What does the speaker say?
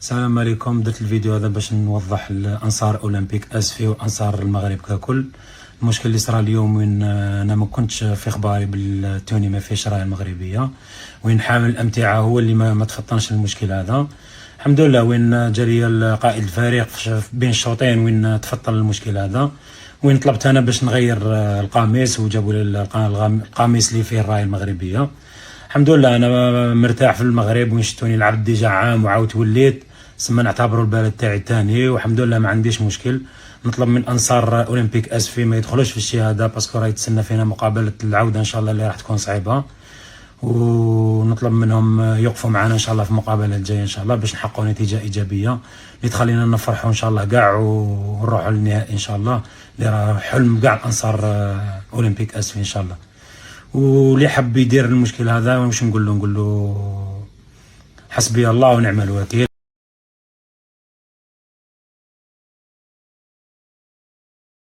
السلام عليكم. درت الفيديو هذا باش نوضح الانصار اولمبيك اسفي وانصار المغرب ككل. المشكل اللي صرا اليوم وين انا ما كنتش في اخباري بالتوني ما فيش رايه المغربيه، وين حامل الامتعه هو اللي ما تفطنش المشكل هذا. الحمد لله وين جالي قائد الفريق بين الشوطين وين تفطن المشكل هذا، وين طلبت انا باش نغير القميص وجابوا لي القميص اللي فيه الرايه المغربيه. الحمد لله انا مرتاح في المغرب، وين شتوني لعبت ديجا عام وعاودت وليت سما نعتبروا البلد تاعي الثاني، والحمد لله ما عنديش مشكل. نطلب من انصار اولمبيك اسفي ما يدخلوش في الشيء هذا، باسكو راهي تسنى فينا مقابله العوده ان شاء الله اللي راح تكون صعيبه، ونطلب منهم يوقفوا معنا ان شاء الله في المقابله الجايه ان شاء الله باش نحققوا نتيجه ايجابيه اللي تخلينا نفرحوا ان شاء الله كاع ونروحوا للنهائي ان شاء الله، اللي راه حلم كاع انصار اولمبيك اسفي ان شاء الله. واللي حب يدير المشكل هذا واش نقول له حسبي الله ونعم الوكيل.